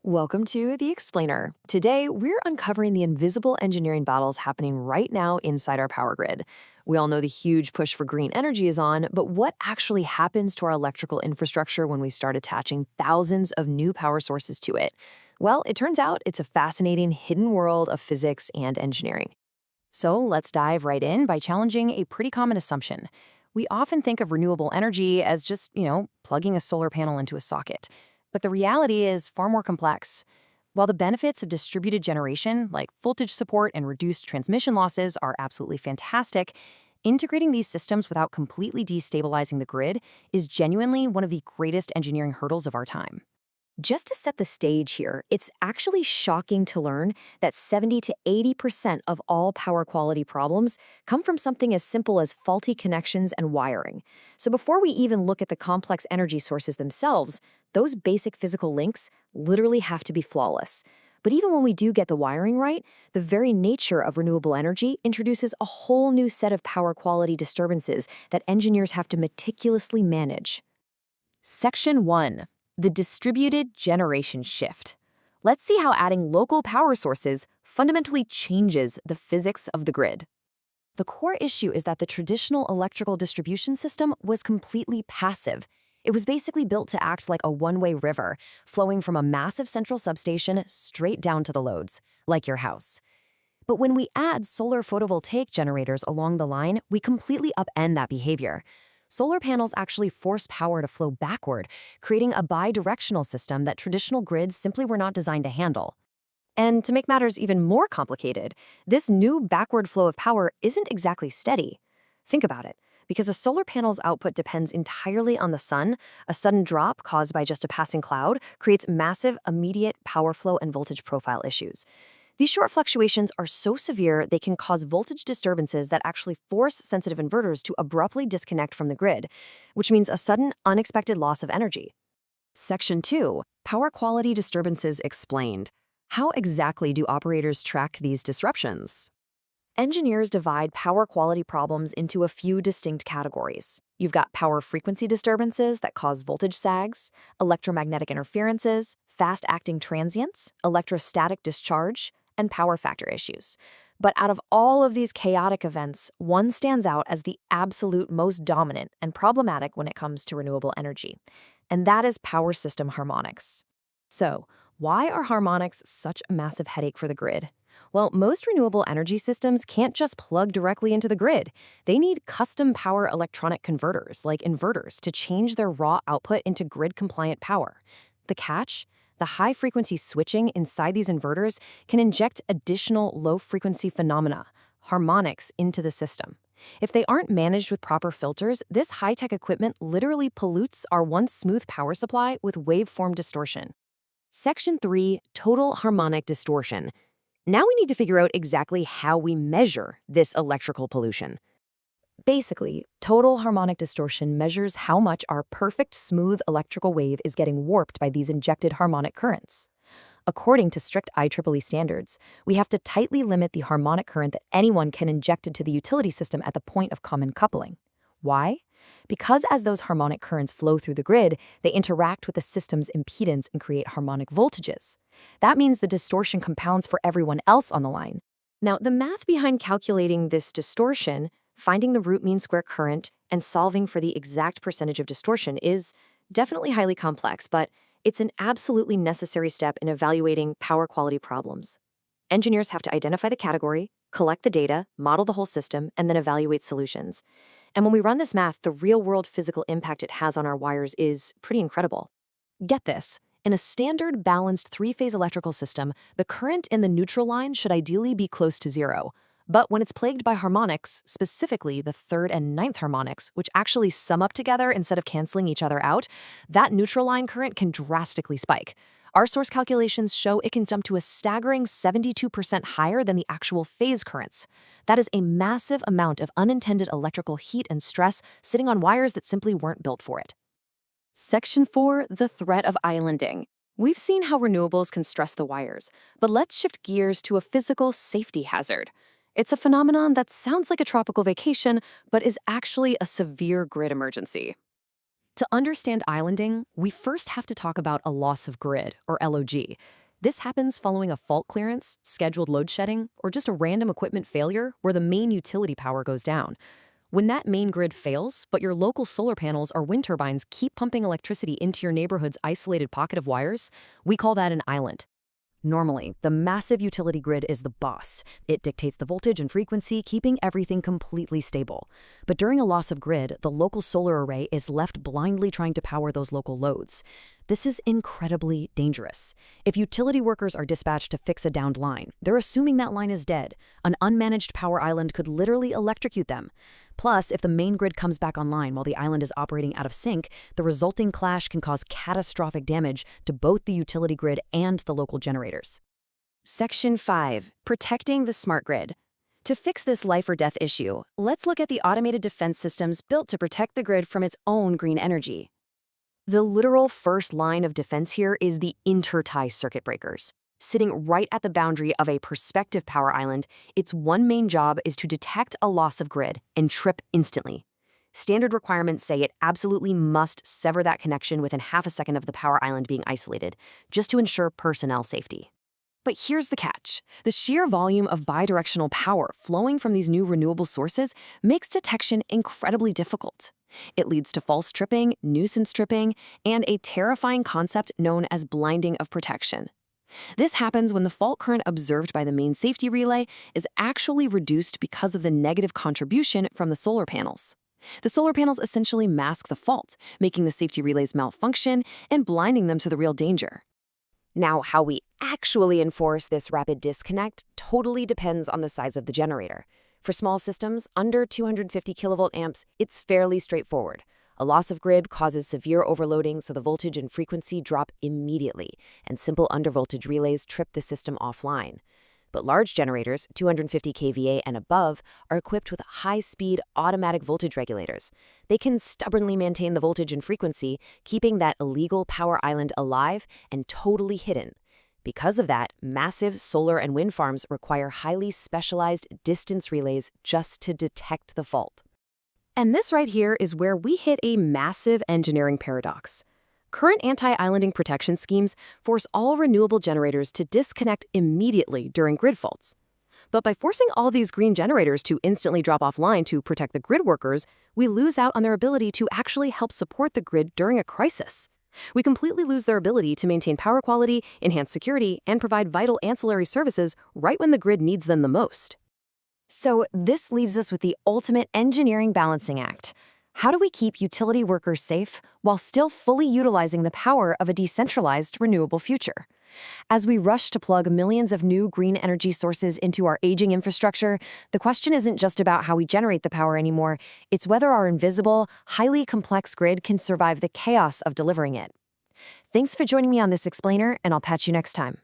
Welcome to The Explainer. Today, we're uncovering the invisible engineering battles happening right now inside our power grid. We all know the huge push for green energy is on, but what actually happens to our electrical infrastructure when we start attaching thousands of new power sources to it? Well, it turns out it's a fascinating hidden world of physics and engineering. So let's dive right in by challenging a pretty common assumption. We often think of renewable energy as just, plugging a solar panel into a socket. But the reality is far more complex. While the benefits of distributed generation, like voltage support and reduced transmission losses, are absolutely fantastic, integrating these systems without completely destabilizing the grid is genuinely one of the greatest engineering hurdles of our time. Just to set the stage here, it's actually shocking to learn that 70 to 80% of all power quality problems come from something as simple as faulty connections and wiring. So before we even look at the complex energy sources themselves, those basic physical links literally have to be flawless. But even when we do get the wiring right, the very nature of renewable energy introduces a whole new set of power quality disturbances that engineers have to meticulously manage. Section 1. The distributed generation shift. Let's see how adding local power sources fundamentally changes the physics of the grid. The core issue is that the traditional electrical distribution system was completely passive. It was basically built to act like a one-way river, flowing from a massive central substation straight down to the loads, like your house. But when we add solar photovoltaic generators along the line, we completely upend that behavior. Solar panels actually force power to flow backward, creating a bidirectional system that traditional grids simply were not designed to handle. And to make matters even more complicated, this new backward flow of power isn't exactly steady. Think about it. Because a solar panel's output depends entirely on the sun, a sudden drop caused by just a passing cloud creates massive, immediate power flow and voltage profile issues. These short fluctuations are so severe they can cause voltage disturbances that actually force sensitive inverters to abruptly disconnect from the grid, which means a sudden, unexpected loss of energy. Section 2. Power quality disturbances explained. How exactly do operators track these disruptions? Engineers divide power quality problems into a few distinct categories. You've got power frequency disturbances that cause voltage sags, electromagnetic interferences, fast-acting transients, electrostatic discharge, and power factor issues. But out of all of these chaotic events, one stands out as the absolute most dominant and problematic when it comes to renewable energy, and that is power system harmonics. So, why are harmonics such a massive headache for the grid? Well, most renewable energy systems can't just plug directly into the grid. They need custom power electronic converters, like inverters, to change their raw output into grid-compliant power. The catch? The high-frequency switching inside these inverters can inject additional low-frequency phenomena, harmonics, into the system. If they aren't managed with proper filters, this high-tech equipment literally pollutes our once smooth power supply with waveform distortion. Section 3. Total harmonic distortion. Now we need to figure out exactly how we measure this electrical pollution. Basically, total harmonic distortion measures how much our perfect smooth electrical wave is getting warped by these injected harmonic currents. According to strict IEEE standards, we have to tightly limit the harmonic current that anyone can inject into the utility system at the point of common coupling. Why? Because as those harmonic currents flow through the grid, they interact with the system's impedance and create harmonic voltages. That means the distortion compounds for everyone else on the line. Now, the math behind calculating this distortion, finding the root mean square current, and solving for the exact percentage of distortion is definitely highly complex, but it's an absolutely necessary step in evaluating power quality problems. Engineers have to identify the category, collect the data, model the whole system, and then evaluate solutions. And when we run this math, the real-world physical impact it has on our wires is pretty incredible. Get this. In a standard balanced three-phase electrical system, the current in the neutral line should ideally be close to zero. But when it's plagued by harmonics, specifically the third and ninth harmonics, which actually sum up together instead of canceling each other out, that neutral line current can drastically spike. Our source calculations show it can jump to a staggering 72% higher than the actual phase currents. That is a massive amount of unintended electrical heat and stress sitting on wires that simply weren't built for it. Section 4. The threat of islanding. We've seen how renewables can stress the wires, but let's shift gears to a physical safety hazard. It's a phenomenon that sounds like a tropical vacation, but is actually a severe grid emergency. To understand islanding, we first have to talk about a loss of grid, or LOG. This happens following a fault clearance, scheduled load shedding, or just a random equipment failure where the main utility power goes down. When that main grid fails, but your local solar panels or wind turbines keep pumping electricity into your neighborhood's isolated pocket of wires, we call that an island. Normally, the massive utility grid is the boss. It dictates the voltage and frequency, keeping everything completely stable. But during a loss of grid, the local solar array is left blindly trying to power those local loads. This is incredibly dangerous. If utility workers are dispatched to fix a downed line, they're assuming that line is dead. An unmanaged power island could literally electrocute them. Plus, if the main grid comes back online while the island is operating out of sync, the resulting clash can cause catastrophic damage to both the utility grid and the local generators. Section 5. Protecting the smart grid. To fix this life or death issue, let's look at the automated defense systems built to protect the grid from its own green energy. The literal first line of defense here is the intertie circuit breakers. Sitting right at the boundary of a prospective power island, its one main job is to detect a loss of grid and trip instantly. Standard requirements say it absolutely must sever that connection within half a second of the power island being isolated, just to ensure personnel safety. But here's the catch. The sheer volume of bidirectional power flowing from these new renewable sources makes detection incredibly difficult. It leads to false tripping, nuisance tripping, and a terrifying concept known as blinding of protection. This happens when the fault current observed by the main safety relay is actually reduced because of the negative contribution from the solar panels. The solar panels essentially mask the fault, making the safety relays malfunction and blinding them to the real danger. Now, how we actually enforce this rapid disconnect totally depends on the size of the generator. For small systems under 250 kilovolt amps, it's fairly straightforward. A loss of grid causes severe overloading, so the voltage and frequency drop immediately, and simple undervoltage relays trip the system offline. But large generators, 250 kVA and above, are equipped with high-speed automatic voltage regulators. They can stubbornly maintain the voltage and frequency, keeping that illegal power island alive and totally hidden. Because of that, massive solar and wind farms require highly specialized distance relays just to detect the fault. And this right here is where we hit a massive engineering paradox. Current anti-islanding protection schemes force all renewable generators to disconnect immediately during grid faults. But by forcing all these green generators to instantly drop offline to protect the grid workers, we lose out on their ability to actually help support the grid during a crisis. We completely lose their ability to maintain power quality, enhance security, and provide vital ancillary services right when the grid needs them the most. So this leaves us with the ultimate engineering balancing act. How do we keep utility workers safe while still fully utilizing the power of a decentralized renewable future? As we rush to plug millions of new green energy sources into our aging infrastructure, the question isn't just about how we generate the power anymore, it's whether our invisible, highly complex grid can survive the chaos of delivering it. Thanks for joining me on this explainer, and I'll catch you next time.